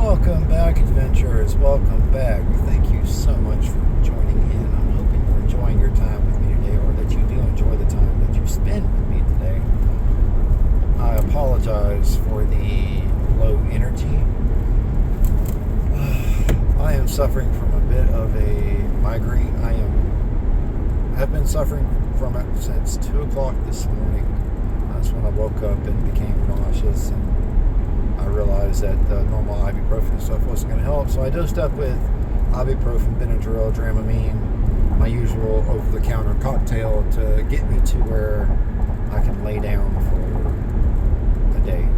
Welcome back, adventurers. Welcome back. Thank you so much for joining in. I'm hoping you're enjoying your time with me today, or that you do enjoy the time that you spend with me today. I apologize for the low energy. I am suffering from a bit of a migraine. I have been suffering from it since 2 o'clock this morning. That's when I woke up and became nauseous, and I realized that the normal ibuprofen stuff wasn't going to help, so I dosed up with ibuprofen, Benadryl, Dramamine, my usual over-the-counter cocktail to get me to where I can lay down for a day.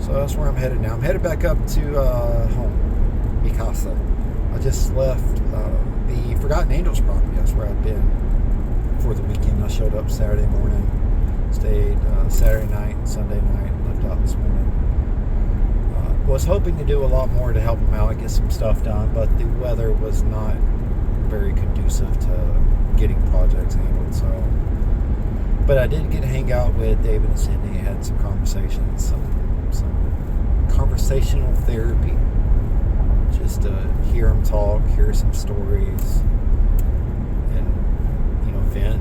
So that's where I'm headed now. I'm headed back up to home, mi casa. I just left the Forgotten Angels property. That's where I've been for the weekend. I showed up Saturday morning, stayed Saturday night and Sunday night, left out this morning. Was hoping to do a lot more to help them out, get some stuff done, but the weather was not very conducive to getting projects handled. So, but I did get to hang out with David and Cindy, had some conversations, some conversational therapy, just to hear them talk, hear some stories, and vent,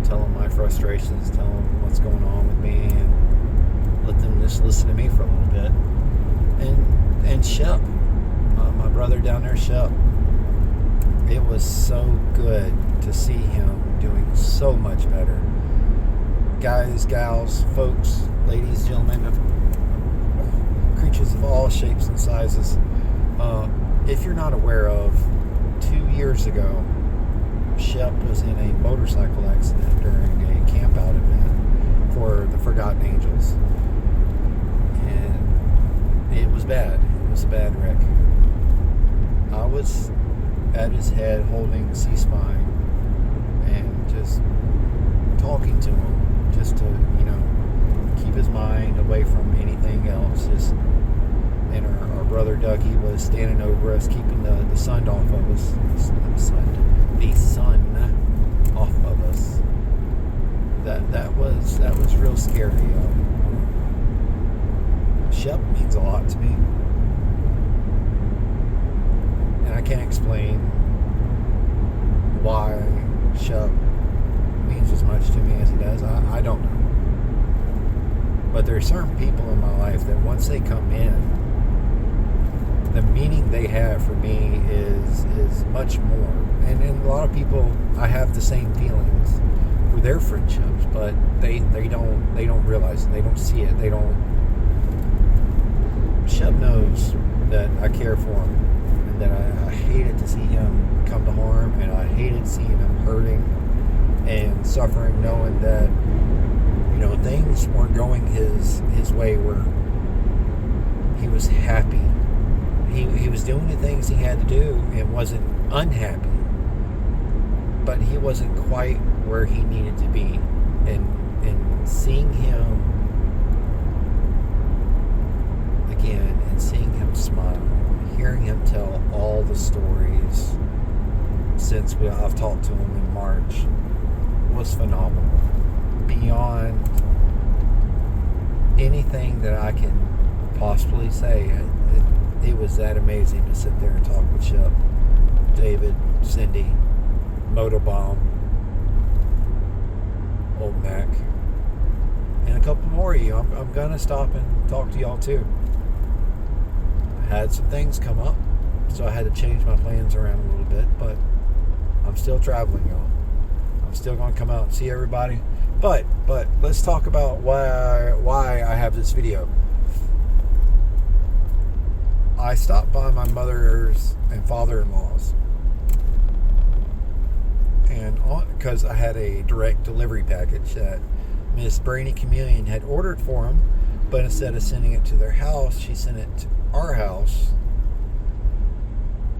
tell them my frustrations, tell them what's going on with me, and let them just listen to me for a little bit. And Shep, my brother down there, Shep, it was so good to see him doing so much better. Guys, gals, folks, ladies, gentlemen, creatures of all shapes and sizes. If you're not aware of, 2 years ago, Shep was in a motorcycle accident during a camp out event for the Forgotten Angels. And it was bad. It was a bad wreck. I was at his head holding C-spine and just talking to him, just to, keep his mind away from anything else. And our brother Dougie was standing over us, keeping the sun off of us. The sun off of us. That was real scary. Shep means a lot to me, and I can't explain why Shep means as much to me as he does. I don't know, but there are certain people in my life that once they come in, the meaning they have for me is much more. And a lot of people, I have the same feelings for their friendships, but they don't realize it. They don't see it. They don't. Shep knows that I care for him, and that I hated to see him come to harm, and I hated seeing him hurting and suffering, knowing that things weren't going his way, where he was happy. He was doing the things he had to do and wasn't unhappy, but he wasn't quite where he needed to be. And seeing him again, and seeing him smile, hearing him tell all the stories since I've talked to him in March, was phenomenal. Beyond anything that I can possibly say, it was that amazing to sit there and talk with Shep, David, Cindy, Motobomb, Old Mac, and a couple more of you. I'm gonna stop and talk to y'all too. Had some things come up, so I had to change my plans around a little bit, but I'm still traveling, y'all. I'm still going to come out and see everybody, but let's talk about why I have this video. I stopped by my mother's and father-in-law's, and because I had a direct delivery package that Miss Brainy Chameleon had ordered for them, but instead of sending it to their house, she sent it to our house,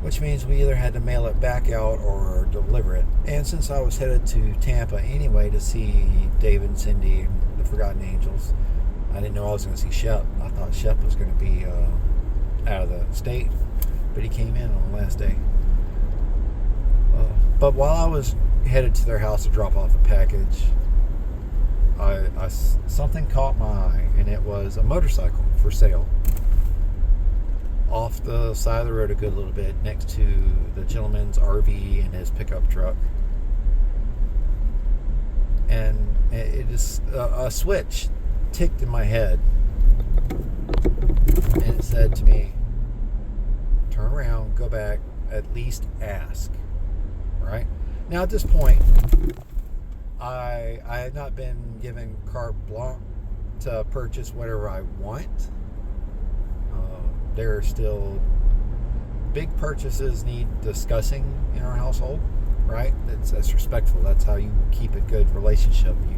which means we either had to mail it back out or deliver it. And since I was headed to Tampa anyway to see David and Cindy and the Forgotten Angels, I didn't know I was going to see Shep. I thought Shep was going to be out of the state, but he came in on the last day. But while I was headed to their house to drop off a package, something caught my eye, and it was a motorcycle for sale. off the side of the road a good little bit next to the gentleman's RV and his pickup truck. And it just, a switch ticked in my head. And it said to me, turn around, go back, at least ask. Right? Now at this point, I have not been given carte blanche to purchase whatever I want. There are still big purchases need discussing in our household, right? That's respectful. That's how you keep a good relationship. You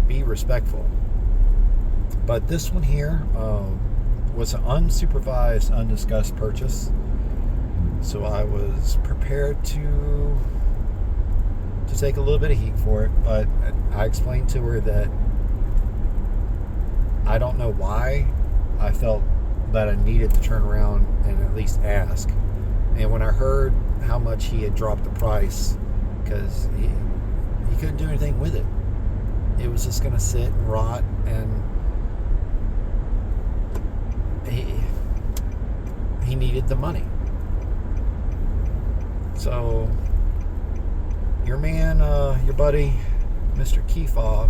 be respectful. But this one here was an unsupervised, undiscussed purchase. So I was prepared to take a little bit of heat for it, but I explained to her that I don't know why I felt that I needed to turn around and at least ask. And when I heard how much he had dropped the price, because he couldn't do anything with it. It was just going to sit and rot, and he needed the money. So your man, your buddy, Mr. Kefov,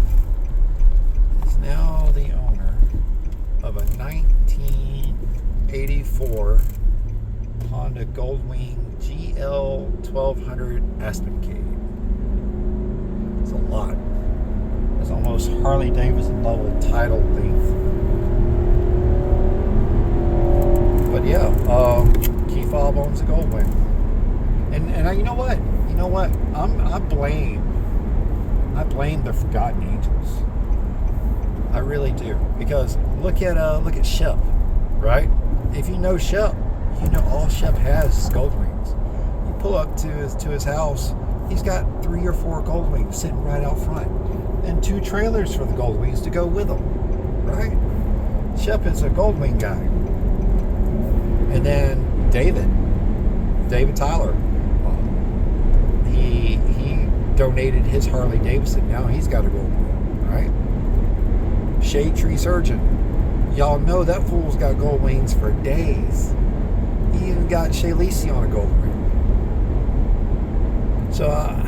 is now the owner of a 1984 Honda Goldwing GL 1200 Aspencade. It's a lot. It's almost Harley Davidson level title length. But yeah, Kefov owns a Goldwing. And you know what? I blame the Forgotten Angels. I really do, because look at Shep, right? If you know Shep, you know all Shep has is Goldwings. You pull up to his house, he's got 3 or 4 Goldwings sitting right out front, and 2 trailers for the Goldwings to go with them, right? Shep is a Goldwing guy. And then David Tyler, he donated his Harley Davidson. Now he's got a Goldwing, right? Shade Tree Surgeon, y'all know that fool's got Goldwings for days. He even got Shay Lacey on a Goldwing. So I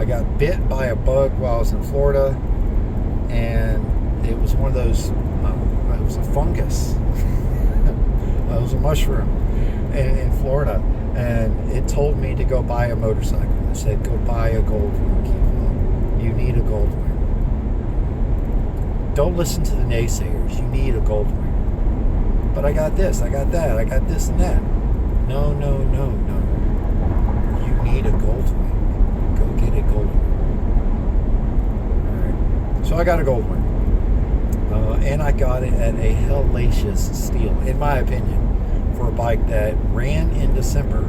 got bit by a bug while I was in Florida, and it was one of those. It was a fungus. It was a mushroom in Florida, and it told me to go buy a motorcycle. It said, go buy a Goldwing, Kefov. You need a Goldwing. Don't listen to the naysayers. You need a Goldwing. But I got this, I got that, I got this and that. No. You need a Goldwing. Go get a Goldwing. Alright. So I got a Goldwing. And I got it at a hellacious steal, in my opinion, for a bike that ran in December.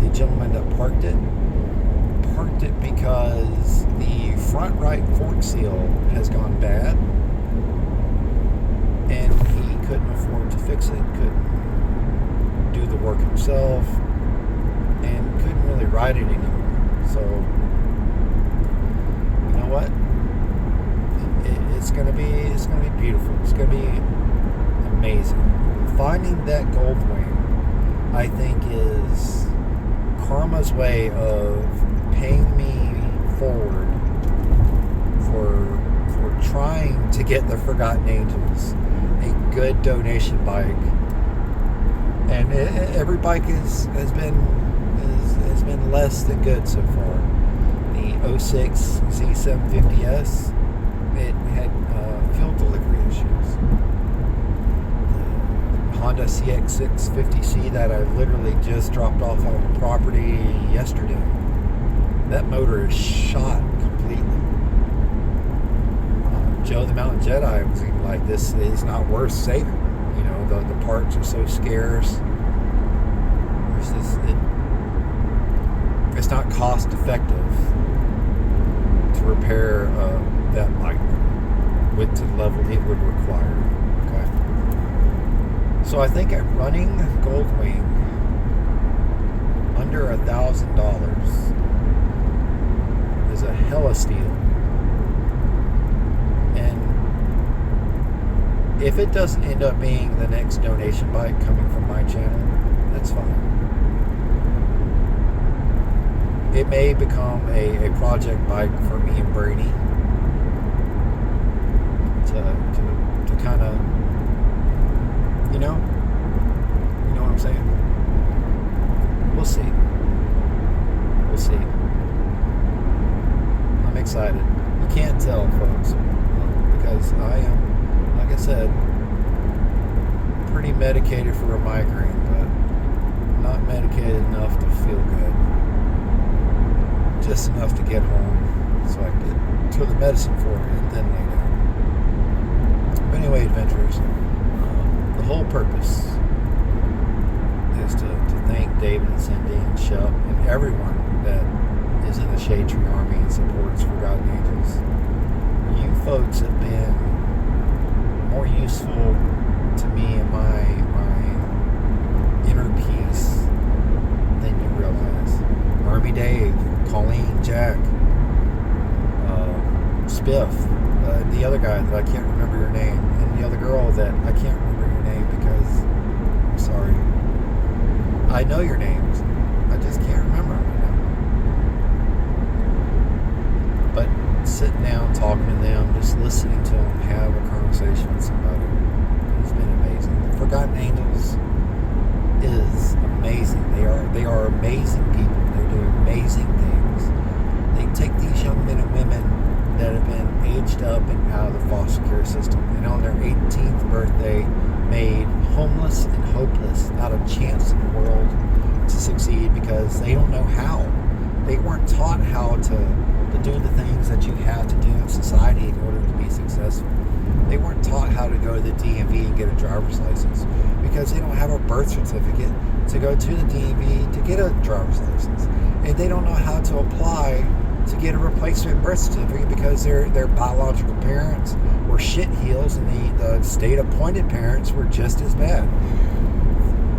The gentleman that parked it because the front right fork seal has gone bad, and he couldn't afford to fix it, couldn't do the work himself, and couldn't really ride it anymore. So, you know what? It's gonna be beautiful. It's gonna be amazing. Finding that Goldwing, I think, is karma's way of paying me forward for trying to get the Forgotten Angels a good donation bike. And every bike has been less than good so far. The 06 Z750S, it had fuel delivery issues. The Honda CX650C that I literally just dropped off on the property yesterday, that motor is shot completely. Joe the Mountain Jedi was even like, this is not worth saving. You know, the parts are so scarce. It's not cost effective to repair that bike with the level it would require. Okay. So I think I'm running Goldwing under $1,000 is a hella steal. And If it doesn't end up being the next donation bike coming from my channel, that's fine. It may become a project bike for me and Brady to kind of, you know what I'm saying? We'll see. We'll see. I'm excited. You can't tell, folks, because I am, like I said, pretty medicated for a migraine, but not medicated enough to feel good. Just enough to get home so I can get to the medicine for it and then lay down. But anyway, adventurers, the whole purpose is to thank David and Cindy and Shep and everyone that is in the Shade Tree Army and supports Forgotten Angels. You folks have been more useful to me and my inner peace than you realize. Army Dave, Colleen, Jack, Spiff, the other guy that I can't remember your name, and the other girl that I can't remember your name because, I'm sorry, I know your names, I just can't remember them right now. But sitting down, talking to them, just listening to them have a conversation with somebody has been amazing. Forgotten Angels is amazing. They are amazing people. They're doing amazing things. They take these young men and women that have been aged up and out of the foster care system, and on their 18th birthday made homeless and hopeless, not a chance in the world to succeed because they don't know how. They weren't taught how to do the things that you have to do in society in order to be successful. They weren't taught how to go to the DMV and get a driver's license because they don't have a birth certificate to go to the DMV to get a driver's license. And they don't know how to apply to get a replacement birth certificate because their biological parents were shit-heels and the state-appointed parents were just as bad.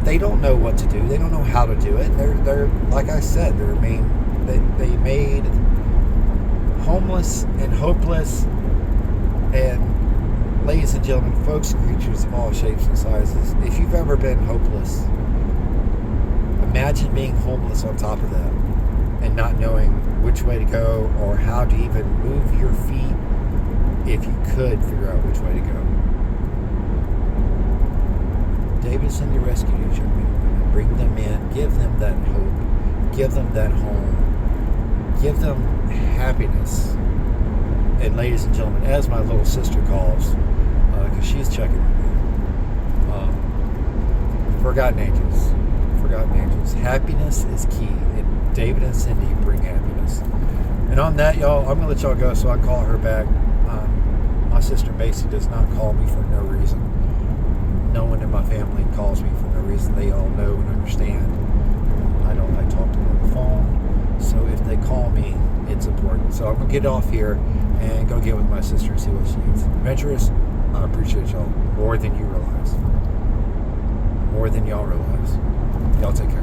They don't know what to do. They don't know how to do it. They're like I said, they made homeless and hopeless and, ladies and gentlemen, folks and creatures of all shapes and sizes, if you've ever been hopeless, imagine being homeless on top of that and not knowing which way to go or how to even move your feet if you could figure out which way to go. David send your rescue these young men. Bring them in, give them that hope, give them that home, give them happiness. And ladies and gentlemen, as my little sister calls, because she's checking with me, Forgotten Angels. Forgotten Angels. Happiness is key. And David and Cindy bring happiness. And on that, y'all, I'm going to let y'all go so I can call her back. My sister Macy does not call me for no reason. No one in my family calls me for no reason. They all know and understand. I talk to them on the phone. So if they call me, it's important. So I'm going to get off here and go get with my sister and see what she needs. Adventurous, I appreciate y'all more than you realize. More than y'all realize. Y'all take care.